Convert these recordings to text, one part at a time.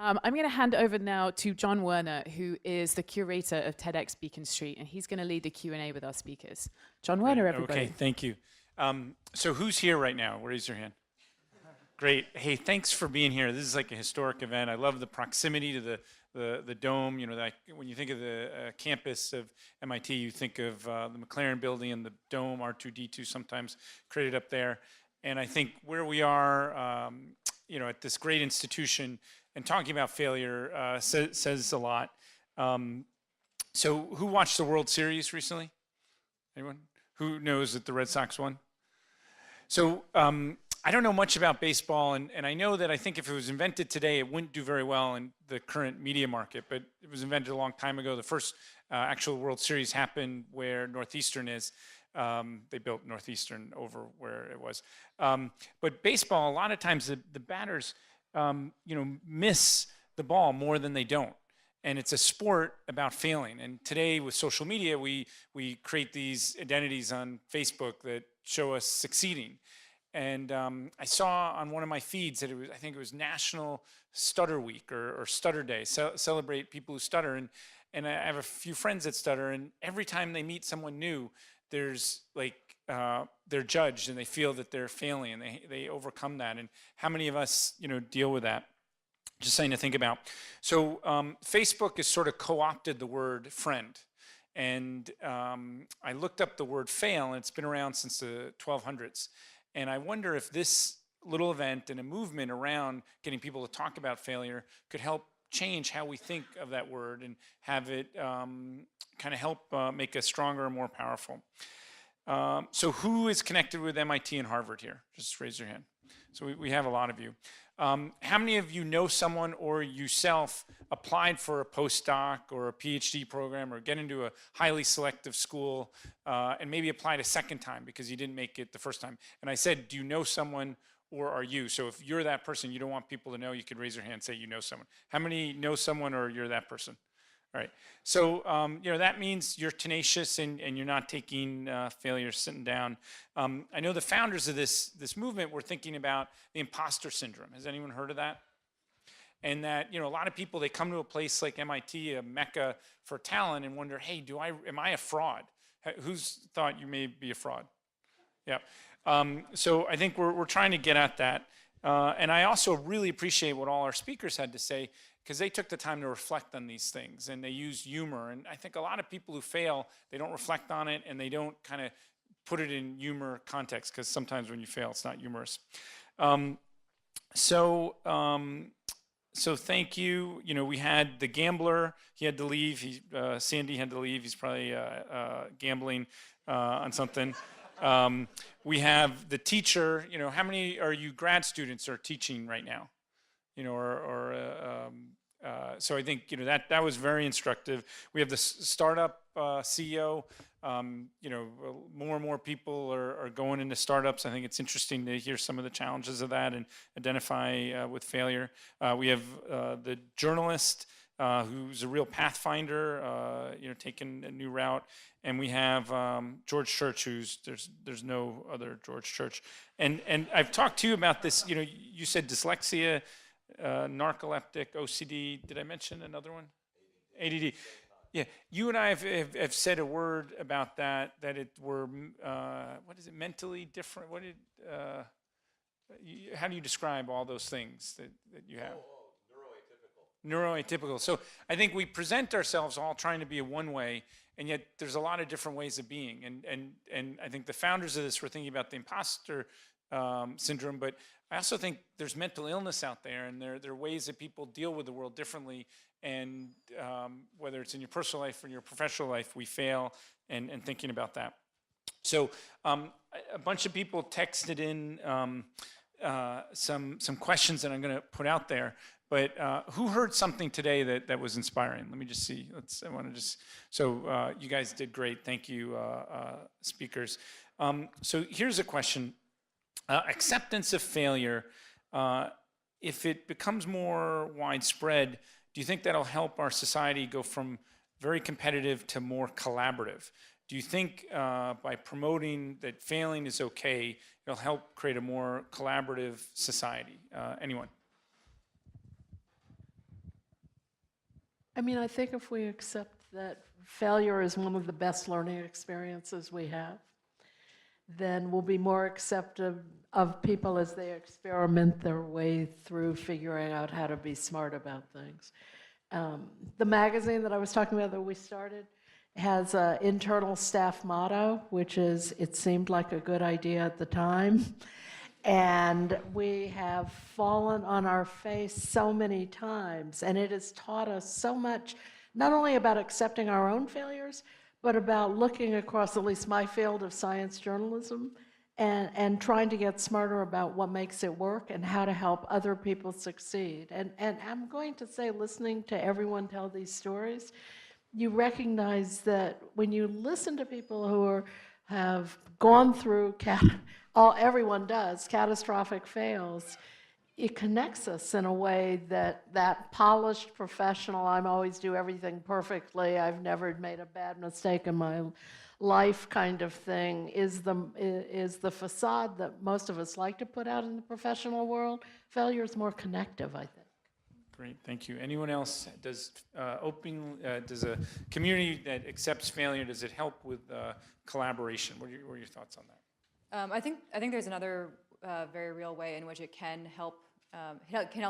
I'm going to hand over now to John Werner, who is the curator of TEDx Beacon Street, and he's going to lead the Q&A with our speakers. John Werner, everybody. Okay, thank you. So who's here right now? Raise your hand. Great. Hey, thanks for being here. This is like a historic event. I love the proximity to the dome. You know, when you think of the campus of MIT, you think of the McLaren building and the dome, R2-D2 sometimes created up there. And I think where we are, you know, at this great institution and talking about failure says a lot. So who watched the World Series recently? Anyone? Who knows that the Red Sox won? So I don't know much about baseball, and I know that I think if it was invented today, it wouldn't do very well in the current media market, but it was invented a long time ago. The first actual World Series happened where Northeastern is. They built Northeastern over where it was. But baseball, a lot of times the batters, you know, miss the ball more than they don't. And it's a sport about failing. And today with social media, we create these identities on Facebook that show us succeeding. And I saw on one of my feeds that I think it was National Stutter Week or Stutter Day, celebrate people who stutter. And I have a few friends that stutter, and every time they meet someone new, there's like, they're judged and they feel that they're failing, and they overcome that. And how many of us, you know, deal with that? Just something to think about. So Facebook has sort of co-opted the word friend. And I looked up the word fail, and it's been around since the 1200s. And I wonder if this little event and a movement around getting people to talk about failure could help change how we think of that word and have it kind of help make us stronger and more powerful. So who is connected with MIT and Harvard here? Just raise your hand. So we have a lot of you. How many of you know someone or yourself applied for a postdoc or a PhD program or get into a highly selective school and maybe applied a second time because you didn't make it the first time? And I said, do you know someone or are you? So if you're that person, you don't want people to know, you could raise your hand and say you know someone. How many know someone or you're that person? All right. So, you know, that means you're tenacious and you're not taking failure sitting down. I know the founders of this movement were thinking about the imposter syndrome. Has anyone heard of that? And that, you know, a lot of people, they come to a place like MIT, a mecca for talent, and wonder, hey, am I a fraud? Who's thought you may be a fraud? Yeah. So I think we're trying to get at that. And I also really appreciate what all our speakers had to say, because they took the time to reflect on these things and they use humor. And I think a lot of people who fail, they don't reflect on it and they don't kind of put it in humor context, because sometimes when you fail, it's not humorous. So thank you. You know, we had the gambler, he had to leave. Sandy had to leave. He's probably gambling on something. We have the teacher. You know, how many are you grad students or teaching right now? You know, so I think, you know, that was very instructive. We have the startup CEO. You know, more and more people are going into startups. I think it's interesting to hear some of the challenges of that and identify with failure. We have the journalist who's a real pathfinder, you know, taking a new route. And we have George Church, there's no other George Church. And I've talked to you about this. You know, you said dyslexia, narcoleptic, OCD. Did I mention another one? ADD. Yeah, you and I have said a word about that we're, what is it, mentally different? How do you describe all those things that you have? Neuroatypical. So I think we present ourselves all trying to be a one way, and yet there's a lot of different ways of being. And I think the founders of this were thinking about the imposter syndrome, but I also think there's mental illness out there, and there are ways that people deal with the world differently. And whether it's in your personal life or in your professional life, we fail, and thinking about that. So a bunch of people texted in some questions that I'm going to put out there. But who heard something today that was inspiring? Let me just see. So you guys did great. Thank you, speakers. So here's a question. Acceptance of failure, if it becomes more widespread, do you think that'll help our society go from very competitive to more collaborative? Do you think by promoting that failing is okay, it'll help create a more collaborative society? Anyone? I mean, I think if we accept that failure is one of the best learning experiences we have, then we'll be more accepting of people as they experiment their way through figuring out how to be smart about things. The magazine that I was talking about that we started has an internal staff motto, which is, "It seemed like a good idea at the time." And we have fallen on our face so many times, and it has taught us so much, not only about accepting our own failures, but about looking across at least my field of science journalism and trying to get smarter about what makes it work and how to help other people succeed. And I'm going to say, listening to everyone tell these stories, you recognize that when you listen to people who have gone through, everyone does, catastrophic fails, it connects us in a way that polished professional, I'm always do everything perfectly, I've never made a bad mistake in my life kind of thing is the facade that most of us like to put out in the professional world. Failure is more connective, I think. Great, thank you. Anyone else? Does does a community that accepts failure, does it help with collaboration? What are your thoughts on that? I think there's another very real way in which it can help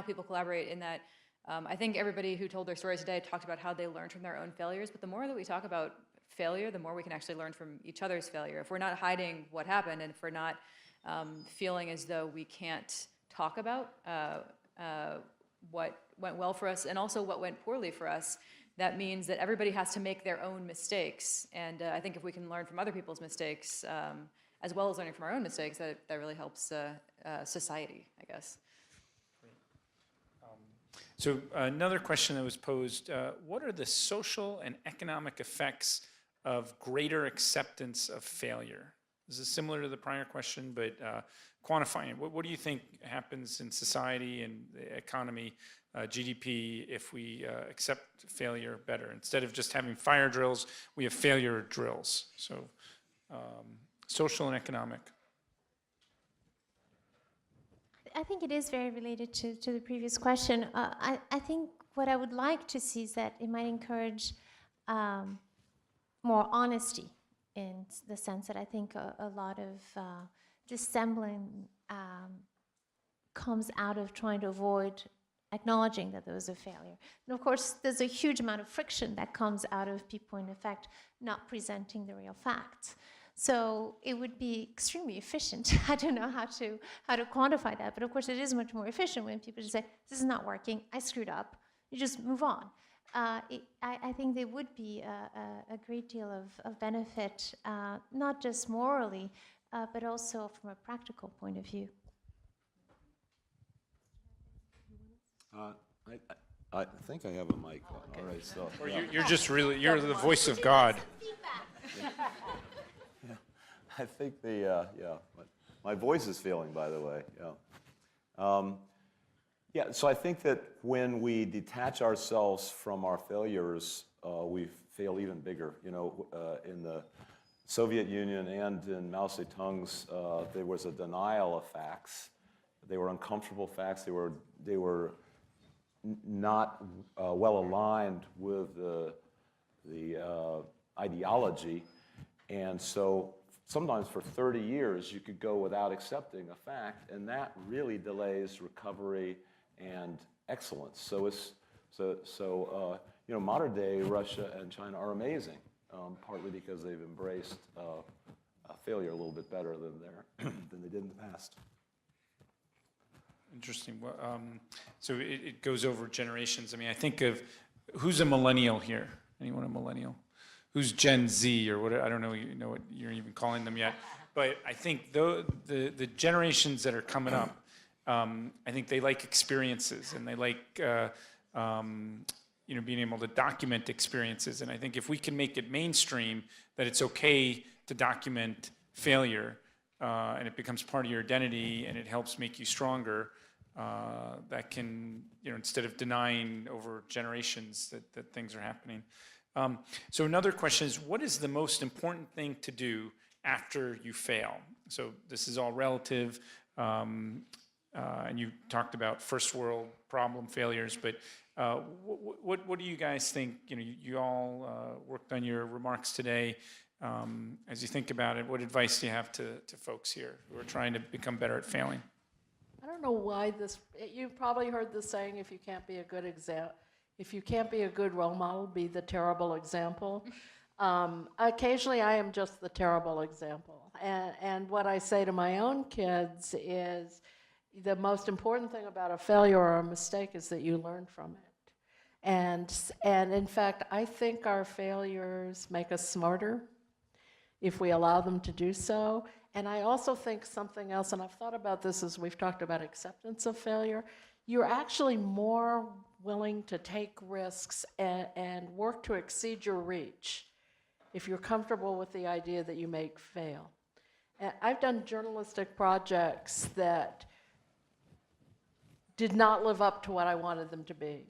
people collaborate. In that, I think everybody who told their stories today talked about how they learned from their own failures. But the more that we talk about failure, the more we can actually learn from each other's failure. If we're not hiding what happened, and if we're not feeling as though we can't talk about what went well for us and also what went poorly for us, that means that everybody has to make their own mistakes. And I think if we can learn from other people's mistakes, as well as learning from our own mistakes, that really helps society, I guess. So another question that was posed, what are the social and economic effects of greater acceptance of failure? This is similar to the prior question, but quantifying it. What do you think happens in society and the economy, GDP, if we accept failure better? Instead of just having fire drills, we have failure drills. So social and economic. I think it is very related to the previous question. I think what I would like to see is that it might encourage more honesty, in the sense that I think a lot of dissembling comes out of trying to avoid acknowledging that there was a failure. And of course, there's a huge amount of friction that comes out of people, in effect, not presenting the real facts. So it would be extremely efficient. I don't know how to quantify that, but of course it is much more efficient when people just say, "This is not working, I screwed up." You just move on. I think there would be a great deal of benefit, not just morally, but also from a practical point of view. I think I have a mic on. All right, so. Or you're just really, you're the voice of God. I think my voice is failing, by the way, so I think that when we detach ourselves from our failures, we fail even bigger. You know, in the Soviet Union and in Mao Zedong's, there was a denial of facts. They were uncomfortable facts. They were not well aligned with the ideology, and so sometimes for 30 years you could go without accepting a fact, and that really delays recovery and excellence. So modern day Russia and China are amazing, partly because they've embraced failure a little bit better than they did in the past. Interesting. Well, so it goes over generations. I mean, I think of who's a millennial here. Anyone a millennial? Who's Gen Z or what? I don't know. You know what you're even calling them yet. But I think the generations that are coming up, I think they like experiences and they like being able to document experiences. And I think if we can make it mainstream that it's okay to document failure, and it becomes part of your identity and it helps make you stronger, that can, instead of denying over generations that things are happening. So another question is, what is the most important thing to do after you fail? So this is all relative, and you talked about first world problem failures, but What do you guys think? You all worked on your remarks today. As you think about it, what advice do you have to folks here who are trying to become better at failing? I don't know why you've probably heard the saying, if you can't be a good role model, be the terrible example. Occasionally I am just the terrible example. And what I say to my own kids is the most important thing about a failure or a mistake is that you learn from it. And in fact, I think our failures make us smarter if we allow them to do so. And I also think something else, and I've thought about this as we've talked about acceptance of failure, you're actually more willing to take risks and work to exceed your reach if you're comfortable with the idea that you may fail. And I've done journalistic projects that did not live up to what I wanted them to be,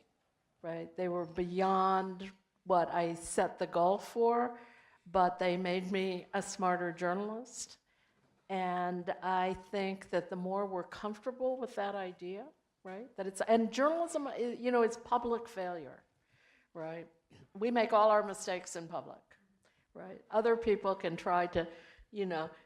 right? They were beyond what I set the goal for, but they made me a smarter journalist. And I think that the more we're comfortable with that idea, right? And journalism, it's public failure, right? We make all our mistakes in public, right? Other people can try to,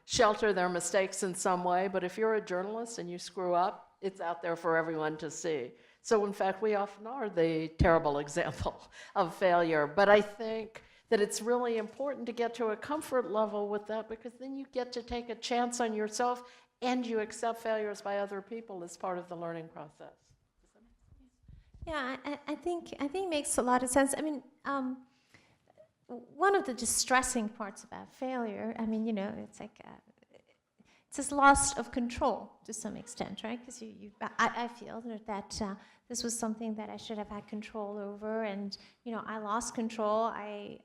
shelter their mistakes in some way, but if you're a journalist and you screw up, it's out there for everyone to see. So in fact, we often are the terrible example of failure. But I think that it's really important to get to a comfort level with that, because then you get to take a chance on yourself and you accept failures by other people as part of the learning process. Yeah, I think it makes a lot of sense. I mean, one of the distressing parts about failure, it's like it's this loss of control to some extent, right? Because I feel that this was something that I should have had control over, and I lost control. I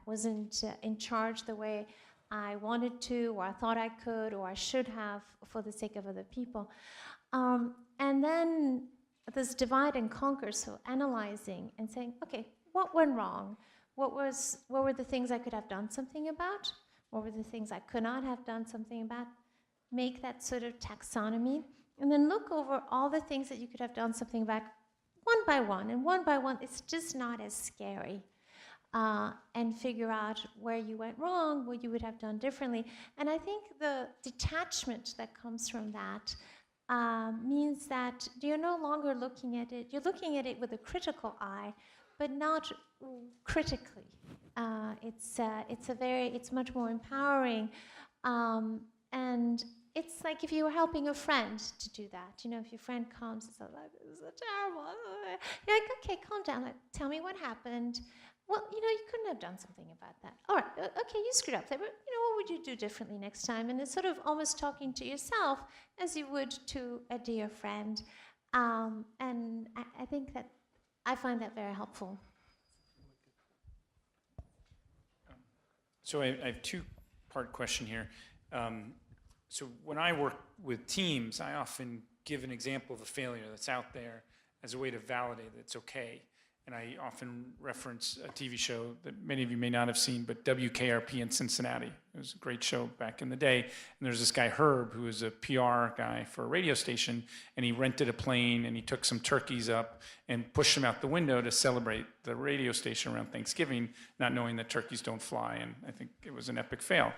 wasn't in charge the way I wanted to, or I thought I could, or I should have, for the sake of other people. And then this divide and conquer, so analyzing and saying, okay, what went wrong? What were the things I could have done something about? What were the things I could not have done something about? Make that sort of taxonomy, and then look over all the things that you could have done something about one by one. And one by one, it's just not as scary. And figure out where you went wrong, what you would have done differently. And I think the detachment that comes from that means that you're no longer looking at it, you're looking at it with a critical eye, but not critically. It's much more empowering. And it's like if you were helping a friend to do that. If your friend comes and says, this is terrible. You're like, okay, calm down. Like, tell me what happened. Well, you couldn't have done something about that. All right, okay, you screwed up there, but what would you do differently next time? And it's sort of almost talking to yourself as you would to a dear friend. And I think that I find that very helpful. So I have a two-part question here. So when I work with teams, I often give an example of a failure that's out there as a way to validate that it's okay. And I often reference a TV show that many of you may not have seen, but WKRP in Cincinnati. It was a great show back in the day. And there's this guy, Herb, who was a PR guy for a radio station, and he rented a plane, and he took some turkeys up and pushed them out the window to celebrate the radio station around Thanksgiving, not knowing that turkeys don't fly, and I think it was an epic fail.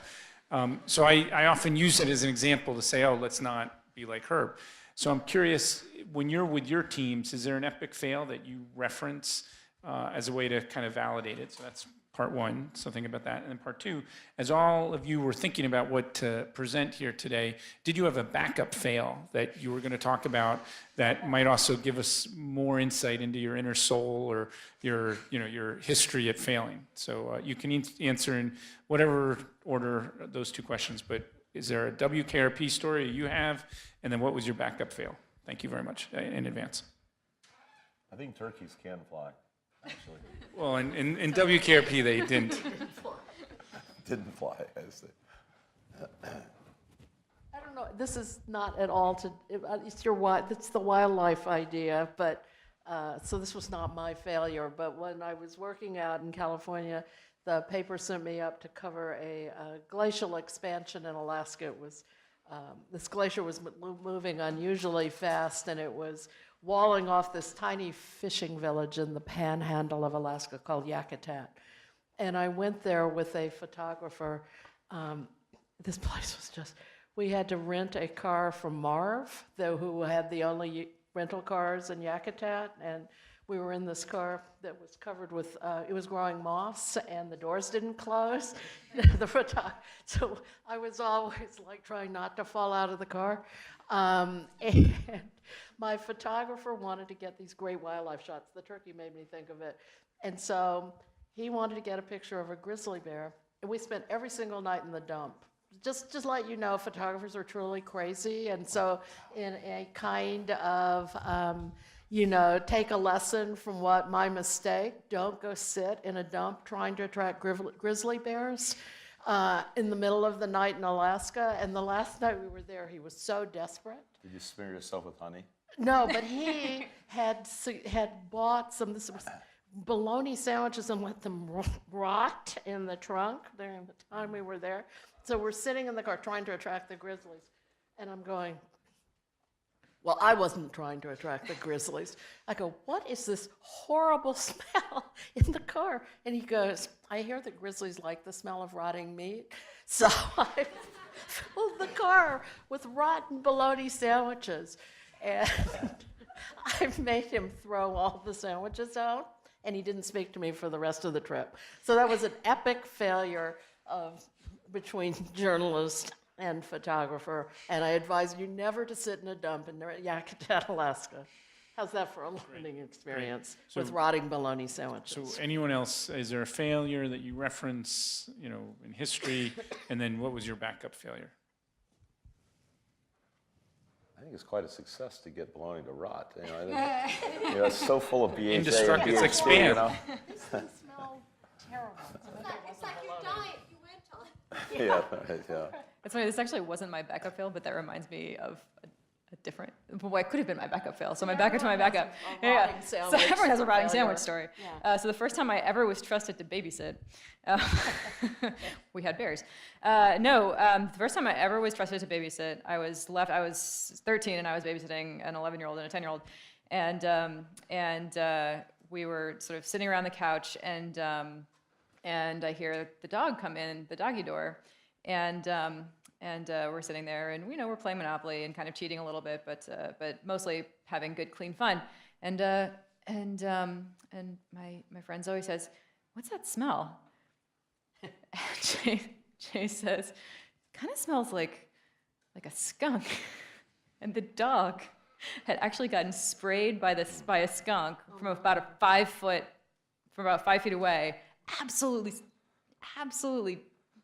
So I often use it as an example to say, oh, let's not be like Herb. So I'm curious, when you're with your teams, is there an epic fail that you reference as a way to kind of validate it? So that's part one, so think about that. And then part two, as all of you were thinking about what to present here today, did you have a backup fail that you were going to talk about that might also give us more insight into your inner soul or your history at failing? So you can answer in whatever order those two questions, but is there a WKRP story you have? And then what was your backup fail? Thank you very much in advance. I think turkeys can fly, actually. Well, in WKRP, they didn't. Didn't fly, I say. I don't know, this is not at all it's the wildlife idea, but, so this was not my failure, but when I was working out in California, the paper sent me up to cover a glacial expansion in Alaska. It was, this glacier was moving unusually fast, and it was walling off this tiny fishing village in the panhandle of Alaska called Yakutat. And I went there with a photographer. This place was just, we had to rent a car from Marv, who had the only rental cars in Yakutat. And we were in this car that was covered with, it was growing moss and the doors didn't close. So I was always like trying not to fall out of the car. And my photographer wanted to get these great wildlife shots. The turkey made me think of it. And so he wanted to get a picture of a grizzly bear. And we spent every single night in the dump. Just let you know, photographers are truly crazy. And so in a kind of, take a lesson from what my mistake, don't go sit in a dump trying to attract grizzly bears in the middle of the night in Alaska. And the last night we were there, he was so desperate. Did you smear yourself with honey? No, but he had bought some bologna sandwiches and let them rot in the trunk during the time we were there. So we're sitting in the car trying to attract the grizzlies. And I'm going, well, I wasn't trying to attract the grizzlies. I go, what is this horrible smell in the car? And he goes, I hear the grizzlies like the smell of rotting meat. So I filled the car with rotten bologna sandwiches. And I made him throw all the sandwiches out, and he didn't speak to me for the rest of the trip. So that was an epic failure between journalist and photographer, and I advise you never to sit in a dump in Yakutat, Alaska. How's that for a learning experience with rotting bologna sandwiches? So anyone else, is there a failure that you reference, in history, and then what was your backup failure? I think it's quite a success to get bologna to rot. It's so full of BHA and Indestructible. It's like spam. This thing smelled terrible. It's like your diet you went on. Yeah. It's funny, this actually wasn't my backup fail, but that reminds me of a different, well, it could have been my backup fail. So my backup to my backup. So everyone has a rotting sandwich story. Yeah. So the first time I ever was trusted to babysit, we had bears. The first time I ever was trusted to babysit, I was 13 and I was babysitting an 11-year-old and a 10-year-old. And we were sort of sitting around the couch and I hear the dog come in the doggy door. And we're sitting there, and we're playing Monopoly and kind of cheating a little bit, but mostly having good, clean fun. And my friend Zoe says, "What's that smell?" And Jay says, "Kind of smells like a skunk." And the dog had actually gotten sprayed by a skunk from about 5 feet away, absolutely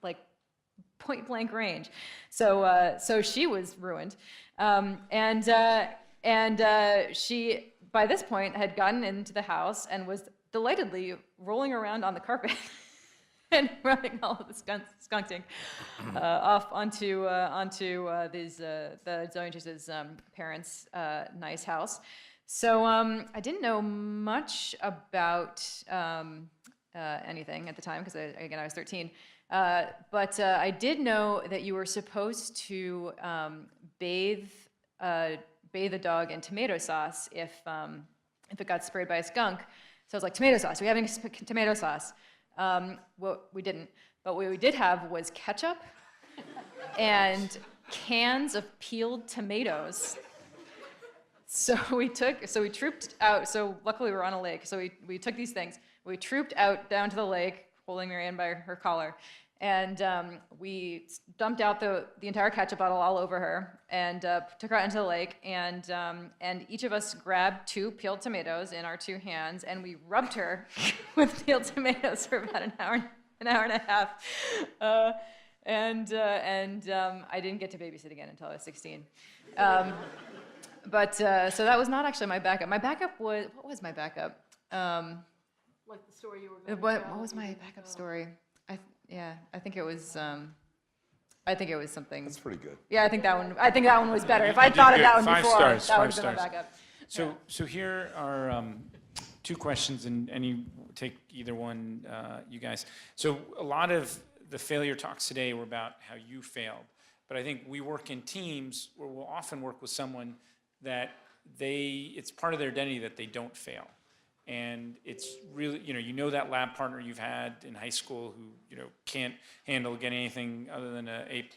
like point blank range. So she was ruined. And she, by this point, had gotten into the house and was delightedly rolling around on the carpet and running all of the skunking off onto the Zoe and Chase's parents' nice house. So I didn't know much about anything at the time because, I was 13. But I did know that you were supposed to bathe a dog in tomato sauce if it got sprayed by a skunk. So I was like, tomato sauce. We have any tomato sauce? Well, we didn't. But what we did have was ketchup and cans of peeled tomatoes. So we trooped out. So luckily we were on a lake. So we took these things. We trooped out down to the lake, holding Marianne by her collar, and we dumped out the entire ketchup bottle all over her, and took her out into the lake, and each of us grabbed 2 peeled tomatoes in our 2 hands, and we rubbed her with peeled tomatoes for about an hour and a half, and I didn't get to babysit again until I was 16. But so that was not actually my backup. My backup was, what was my backup? Like the story you were going to What tell was my years backup ago. story? I think it was something. That's pretty good. Yeah, I think that one was better. If I thought of that one 5 before, stars, that would 5 have been my stars. backup. So here are 2 questions, and you take either one, you guys. So a lot of the failure talks today were about how you failed, but I think we work in teams where we'll often work with someone that it's part of their identity that they don't fail. And it's really, you know that lab partner you've had in high school who, can't handle getting anything other than an A+.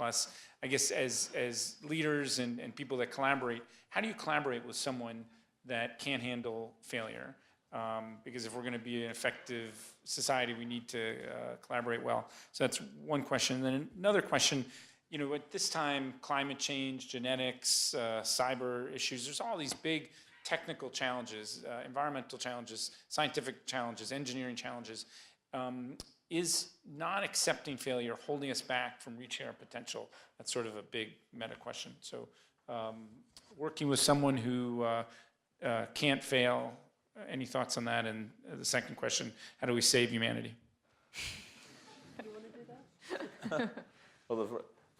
I guess as leaders and people that collaborate, how do you collaborate with someone that can't handle failure? Because if we're going to be an effective society, we need to collaborate well. So that's one question. And then another question, at this time, climate change, genetics, cyber issues, there's all these big technical challenges, environmental challenges, scientific challenges, engineering challenges. Is not accepting failure holding us back from reaching our potential? That's sort of a big meta question. So working with someone who can't fail, any thoughts on that? And the second question, how do we save humanity? Do you want to do that? Well, the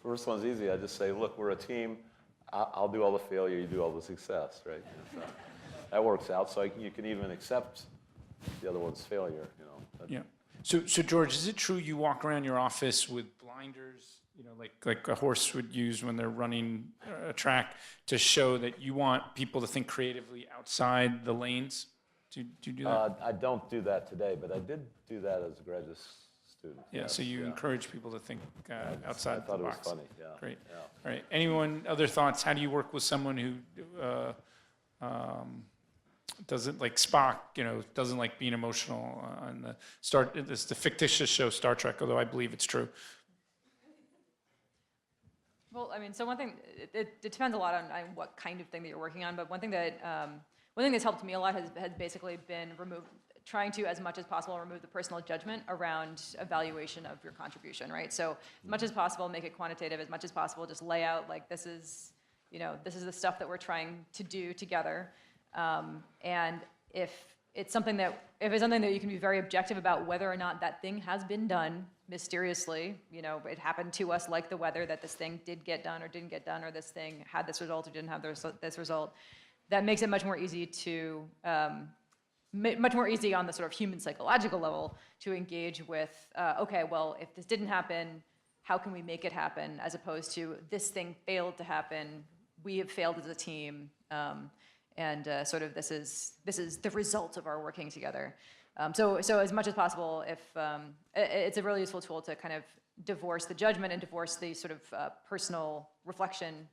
first one's easy. I just say, look, we're a team. I'll do all the failure, you do all the success, right? So that works out. So you can even accept the other one's failure, Yeah. So George, is it true you walk around your office with blinders, like a horse would use when they're running a track, to show that you want people to think creatively outside the lanes? Do you do that? I don't do that today, but I did do that as a graduate student. Yeah, yes, so you encourage people to think outside the box. I thought it was funny, yeah. Great. Yeah. All right. Anyone, other thoughts? How do you work with someone who doesn't, like Spock, doesn't like being emotional on it's the fictitious show Star Trek, although I believe it's true. Well, I mean, so one thing, it depends a lot on what kind of thing that you're working on, but one thing that's helped me a lot has basically been trying to, as much as possible, remove the personal judgment around evaluation of your contribution, right? So as much as possible, make it quantitative. As much as possible, just lay out, like, this is the stuff that we're trying to do together. And if it's something that you can be very objective about whether or not that thing has been done mysteriously, it happened to us like the weather, that this thing did get done or didn't get done, or this thing had this result or didn't have this result, that makes it much more easy to much more easy on the sort of human psychological level to engage with, okay, well, if this didn't happen, how can we make it happen, as opposed to this thing failed to happen, we have failed as a team, and sort of this is the result of our working together. So as much as possible, if it's a really useful tool to kind of divorce the judgment and divorce the sort of personal reflection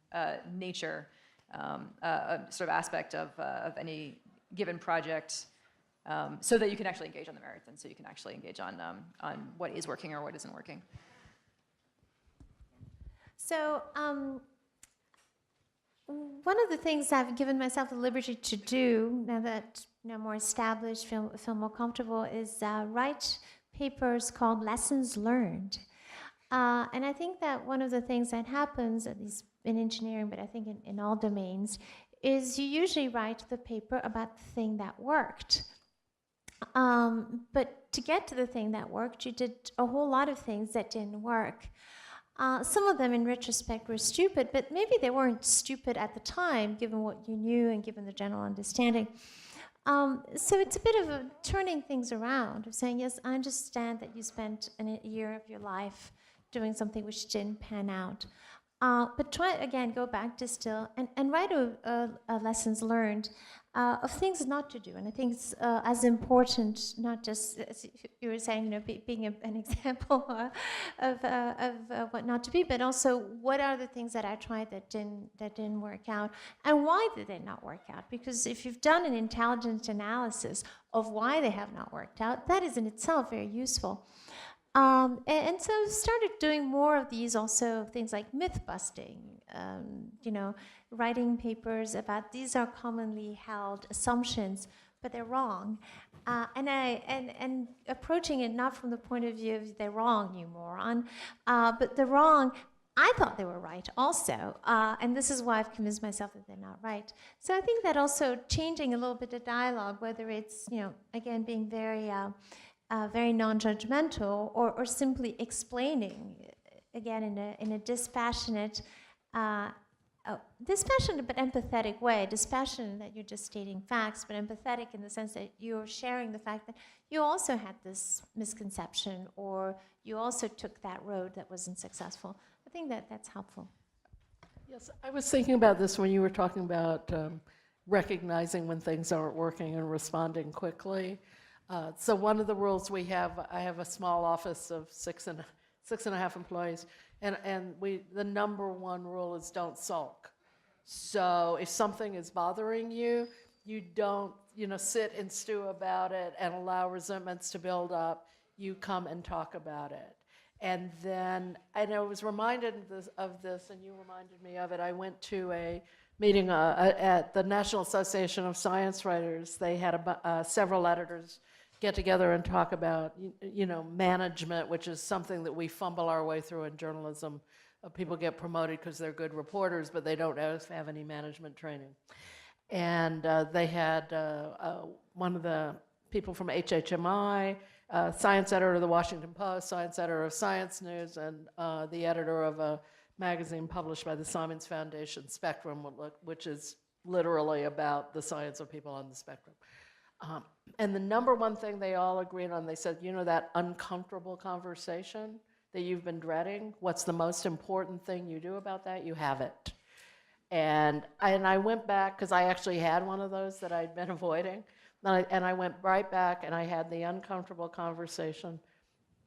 nature sort of aspect of any given project. So that you can actually engage on the merits, and so you can actually engage on what is working or what isn't working. So one of the things I've given myself the liberty to do, now that I'm more established, feel more comfortable, is write papers called lessons learned. And I think that one of the things that happens, at least in engineering, but I think in all domains, is you usually write the paper about the thing that worked. But to get to the thing that worked, you did a whole lot of things that didn't work. Some of them, in retrospect, were stupid, but maybe they weren't stupid at the time, given what you knew and given the general understanding. So it's a bit of a turning things around, of saying, yes, I understand that you spent a year of your life doing something which didn't pan out. But try, again, go back, distill, and write a lessons learned of things not to do. And I think it's as important, not just, as you were saying, being an example of what not to be, but also what are the things that I tried that didn't work out, and why did they not work out? Because if you've done an intelligent analysis of why they have not worked out, that is in itself very useful. And so started doing more of these, also things like myth busting, writing papers about these are commonly held assumptions, but they're wrong. And approaching it not from the point of view of they're wrong, you moron, but they're wrong, I thought they were right also. And this is why I've convinced myself that they're not right. So I think that also changing a little bit of dialogue, whether it's, again, being very non-judgmental, or simply explaining, again, in a dispassionate but empathetic way. Dispassionate that you're just stating facts, but empathetic in the sense that you're sharing the fact that you also had this misconception, or you also took that road that wasn't successful. I think that that's helpful. Yes, I was thinking about this when you were talking about recognizing when things aren't working and responding quickly. So one of the rules we have, I have a small office of six and a half employees, and the number one rule is don't sulk. So if something is bothering you, you don't, sit and stew about it and allow resentments to build up. You come and talk about it. And then, and I was reminded of this, and you reminded me of it. I went to a meeting at the National Association of Science Writers. They had several editors get together and talk about, management, which is something that we fumble our way through in journalism. People get promoted because they're good reporters, but they don't have any management training. And they had one of the people from HHMI, science editor of the Washington Post, science editor of Science News, and the editor of a magazine published by the Simons Foundation, Spectrum, which is literally about the science of people on the spectrum. And the number one thing they all agreed on, they said, that uncomfortable conversation that you've been dreading, what's the most important thing you do about that? You have it. And I went back, because I actually had one of those that I'd been avoiding, and I went right back and I had the uncomfortable conversation,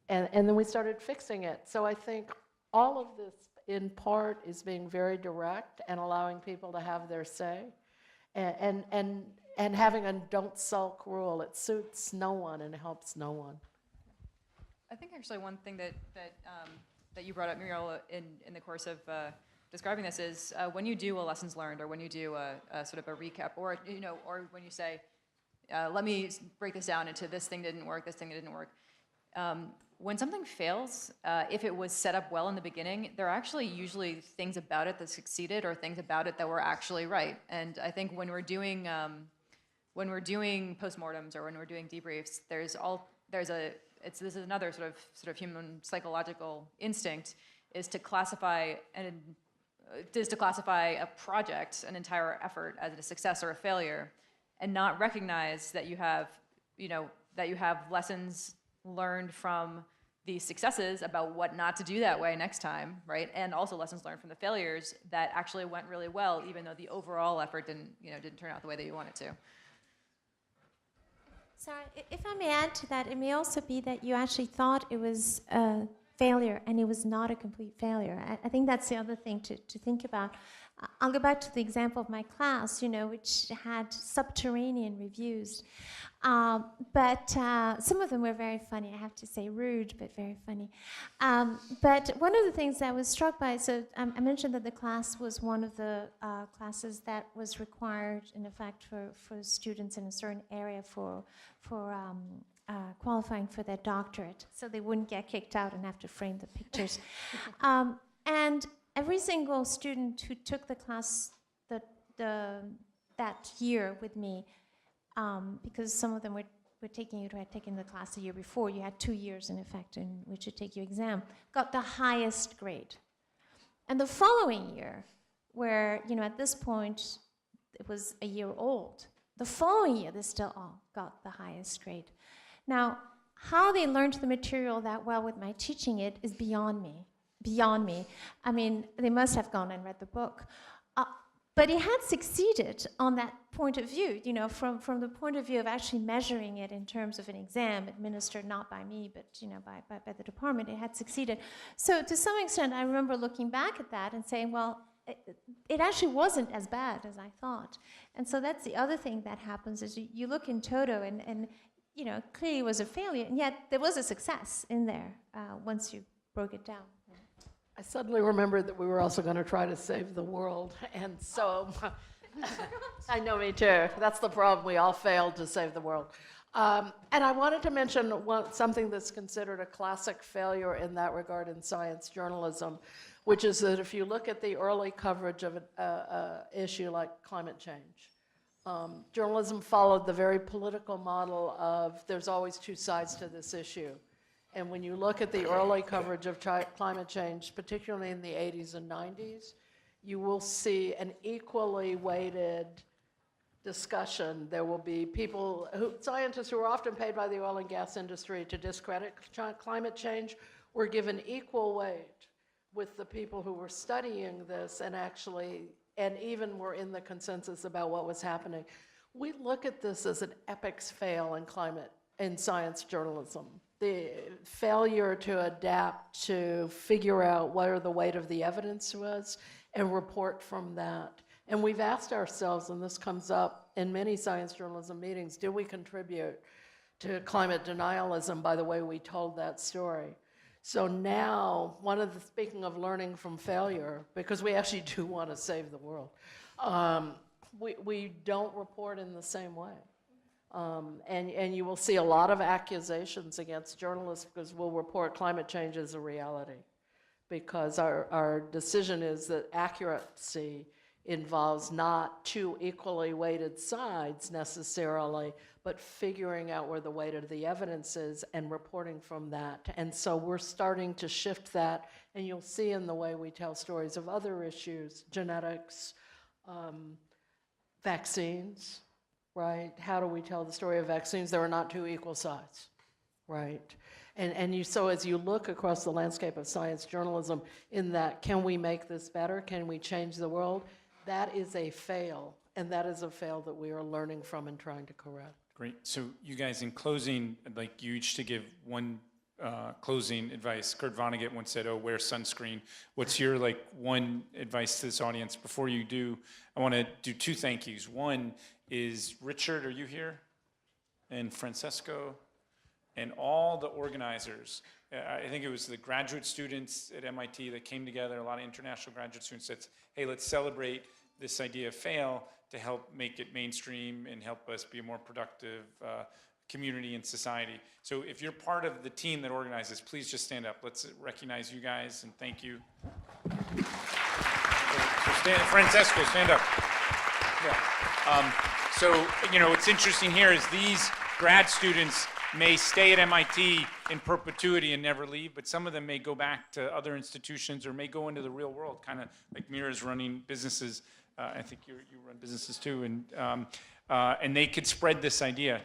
and then we started fixing it. So I think all of this, in part, is being very direct and allowing people to have their say, and having a don't sulk rule. It suits no one and it helps no one. I think actually one thing that you brought up, Muriel, in the course of describing this is when you do a lessons learned, or when you do a sort of a recap, or or when you say, let me break this down into this thing didn't work, this thing didn't work. When something fails, if it was set up well in the beginning, there are actually usually things about it that succeeded, or things about it that were actually right. And I think when we're doing postmortems, or when we're doing debriefs, this is another sort of human psychological instinct, is to classify a project, an entire effort, as a success or a failure, and not recognize that you have lessons learned from the successes about what not to do that way next time, right? And also lessons learned from the failures that actually went really well, even though the overall effort didn't turn out the way that you want it to. Sorry, if I may add to that, it may also be that you actually thought it was a failure and it was not a complete failure. I think that's the other thing to think about. I'll go back to the example of my class, which had subterranean reviews. But some of them were very funny, I have to say, rude, but very funny. But one of the things I was struck by, so I mentioned that the class was one of the classes that was required, in effect, for students in a certain area for qualifying for their doctorate, so they wouldn't get kicked out and have to frame the pictures. And every single student who took the class that year with me, because some of them were taking it who had taken the class the year before, you had 2 years in effect in which to take your exam, got the highest grade. And the following year, where at this point it was a year old, the following year they still all got the highest grade. Now, how they learned the material that well with my teaching it is beyond me. I mean, they must have gone and read the book. But it had succeeded on that point of view, from the point of view of actually measuring it in terms of an exam administered not by me, but by the department. It had succeeded. So to some extent, I remember looking back at that and saying, well, it actually wasn't as bad as I thought. And so that's the other thing that happens, is you look in toto and clearly it was a failure, and yet there was a success in there once you broke it down. I suddenly remembered that we were also going to try to save the world, and so I know, me too. That's the problem. We all failed to save the world. And I wanted to mention something that's considered a classic failure in that regard in science journalism, which is that if you look at the early coverage of an issue like climate change, journalism followed the very political model of there's always two sides to this issue. And when you look at the early coverage of climate change, particularly in the 80s and 90s, you will see an equally weighted discussion. There will be scientists who are often paid by the oil and gas industry to discredit climate change, were given equal weight with the people who were studying this and actually and even were in the consensus about what was happening. We look at this as an epics fail in science journalism. The failure to adapt, to figure out what the weight of the evidence was, and report from that. And we've asked ourselves, and this comes up in many science journalism meetings, did we contribute to climate denialism by the way we told that story? So now, speaking of learning from failure, because we actually do want to save the world, we don't report in the same way. And you will see a lot of accusations against journalists because we'll report climate change as a reality. Because our decision is that accuracy involves not two equally weighted sides necessarily, but figuring out where the weight of the evidence is and reporting from that. And so we're starting to shift that, and you'll see in the way we tell stories of other issues, genetics, vaccines, right? How do we tell the story of vaccines? There are not two equal sides, right? So as you look across the landscape of science journalism in that, can we make this better? Can we change the world? That is a fail, and that is a fail that we are learning from and trying to correct. Great. So you guys, in closing, I'd like you each to give one closing advice. Kurt Vonnegut once said, wear sunscreen. What's your one advice to this audience? Before you do, I want to do two thank yous. One is Richard, are you here? And Francesco, and all the organizers. I think it was the graduate students at MIT that came together, a lot of international graduate students said, hey, let's celebrate this idea of fail to help make it mainstream and help us be a more productive community and society. So if you're part of the team that organizes, please just stand up. Let's recognize you guys and thank you. Francesco, stand up. Yeah. So, what's interesting here is these grad students may stay at MIT in perpetuity and never leave, but some of them may go back to other institutions or may go into the real world, kind of like Mira's running businesses. I think you run businesses too, and they could spread this idea.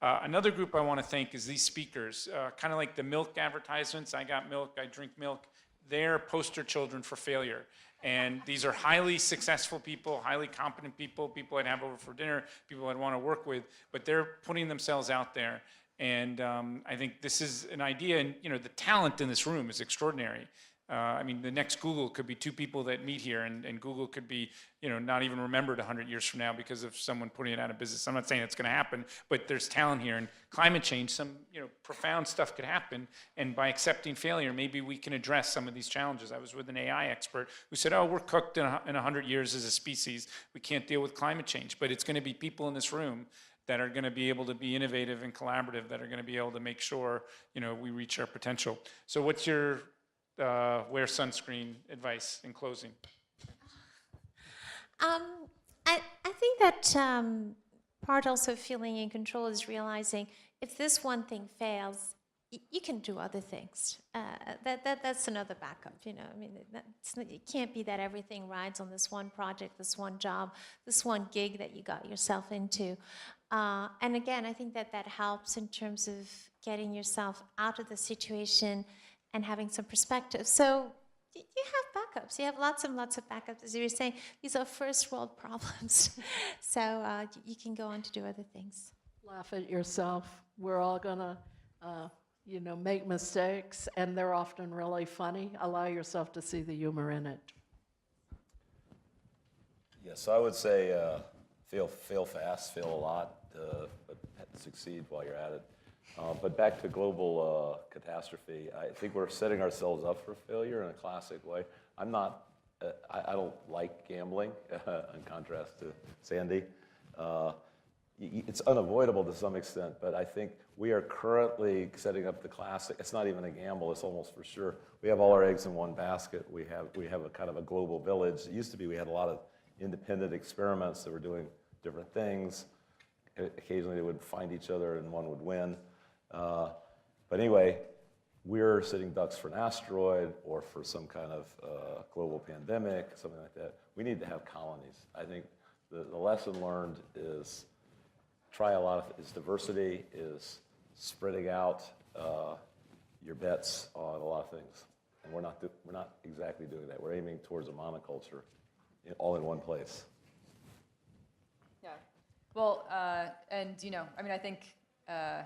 Another group I want to thank is these speakers, kind of like the milk advertisements. I got milk, I drink milk. They're poster children for failure. And these are highly successful people, highly competent people, people I'd have over for dinner, people I'd want to work with, but they're putting themselves out there. And I think this is an idea, and the talent in this room is extraordinary. The next Google could be two people that meet here, and Google could be, not even remembered 100 years from now because of someone putting it out of business. I'm not saying it's going to happen, but there's talent here. And climate change, some profound stuff could happen. And by accepting failure, maybe we can address some of these challenges. I was with an AI expert who said, we're cooked in 100 years as a species. We can't deal with climate change. But it's going to be people in this room that are going to be able to be innovative and collaborative, that are going to be able to make sure, we reach our potential. So what's your wear sunscreen advice in closing? I think that part also of feeling in control is realizing if this one thing fails, you can do other things. That's another backup, it can't be that everything rides on this one project, this one job, this one gig that you got yourself into. And again, I think that helps in terms of getting yourself out of the situation and having some perspective. So you have backups. You have lots and lots of backups. As you were saying, these are first world problems. So you can go on to do other things. Laugh at yourself. We're all gonna, make mistakes, and they're often really funny. Allow yourself to see the humor in it. Yes, I would say fail fast, fail a lot, but succeed while you're at it. But back to global catastrophe, I think we're setting ourselves up for failure in a classic way. I don't like gambling, in contrast to Sandy. It's unavoidable to some extent, but I think we are currently setting up the classic. It's not even a gamble, it's almost for sure. We have all our eggs in one basket. We have a kind of a global village. It used to be we had a lot of independent experiments that were doing different things. Occasionally they would find each other and one would win. But anyway, we're sitting ducks for an asteroid or for some kind of global pandemic, something like that. We need to have colonies. I think the lesson learned is try a lot of diversity, is spreading out your bets on a lot of things. And we're not exactly doing that. We're aiming towards a monoculture all in one place. Yeah. Well, and I mean, I think the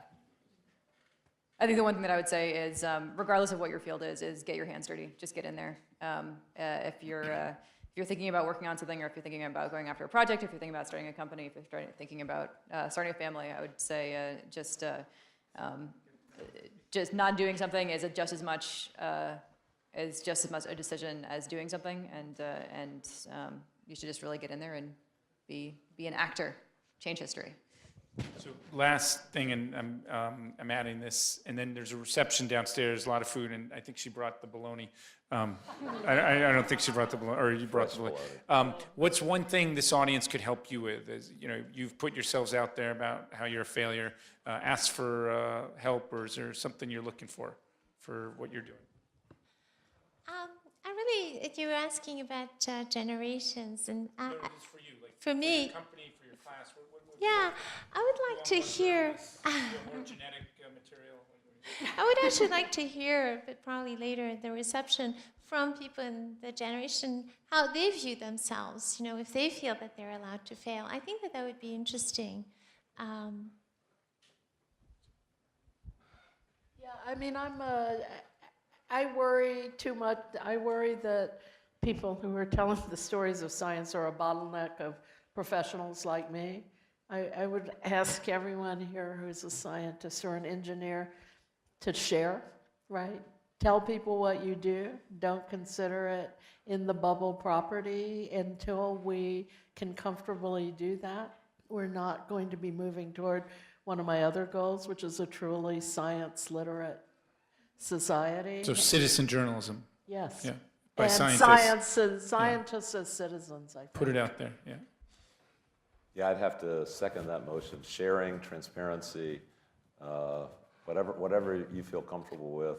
one thing that I would say is, regardless of what your field is get your hands dirty. Just get in there. If you're thinking about working on something, or if you're thinking about going after a project, if you're thinking about starting a company, if you're thinking about starting a family, I would say just not doing something is just as much a decision as doing something, and you should just really get in there and be an actor, change history. So last thing, and I'm adding this, and then there's a reception downstairs, a lot of food, and I think she brought the bologna. I don't think she brought the bologna, or you brought the bologna. What's one thing this audience could help you with? Is, you've put yourselves out there about how you're a failure. Ask for help, or is there something you're looking for what you're doing? You were asking about generations, and No, this is for you, like for me, your company, for your class. What yeah, I would like to hear. more genetic material? I would actually like to hear, but probably later in the reception, from people in the generation how they view themselves. If they feel that they're allowed to fail, I think that would be interesting. Yeah, I mean, I worry too much. I worry that people who are telling the stories of science are a bottleneck of professionals like me. I would ask everyone here who's a scientist or an engineer to share, right? Tell people what you do. Don't consider it in the bubble property until we can comfortably do that. We're not going to be moving toward one of my other goals, which is a truly science-literate society. So citizen journalism. Yes. Yeah. By and scientists. scientists as citizens, I think. Put it out there, yeah. Yeah, I'd have to second that motion. Sharing, transparency, whatever you feel comfortable with.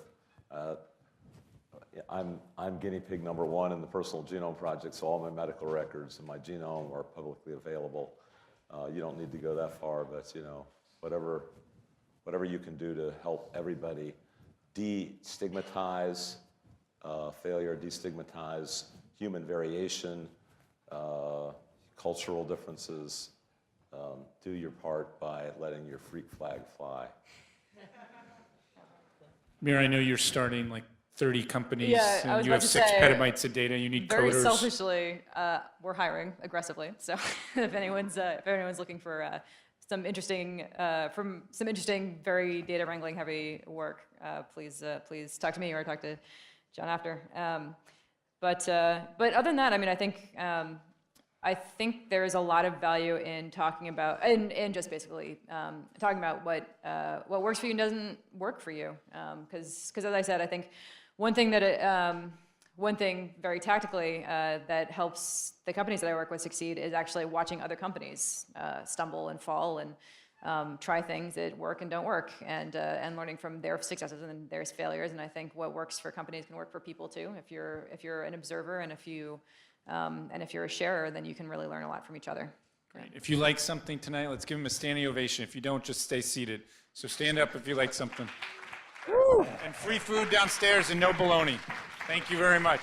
I'm guinea pig number one in the Personal Genome Project, so all my medical records and my genome are publicly available. You don't need to go that far, but whatever you can do to help everybody destigmatize failure, destigmatize human variation, cultural differences, do your part by letting your freak flag fly. Mira, I know you're starting like 30 companies, Yeah, I and was you about have to 6 say, petabytes of data. You need Very coders. selfishly, we're hiring aggressively. So if anyone's looking for some interesting, very data wrangling heavy work, please talk to me or talk to John after. But other than that, I mean, I think there's a lot of value in talking about and just basically talking about what works for you and doesn't work for you. Because as I said, I think one thing very tactically that helps the companies that I work with succeed is actually watching other companies stumble and fall and try things that work and don't work, and learning from their successes and their failures. And I think what works for companies can work for people too. If you're an observer and if you're a sharer, then you can really learn a lot from each other. Great. If you like something tonight, let's give them a standing ovation. If you don't, just stay seated. So stand up if you like something. And free food downstairs and no baloney. Thank you very much.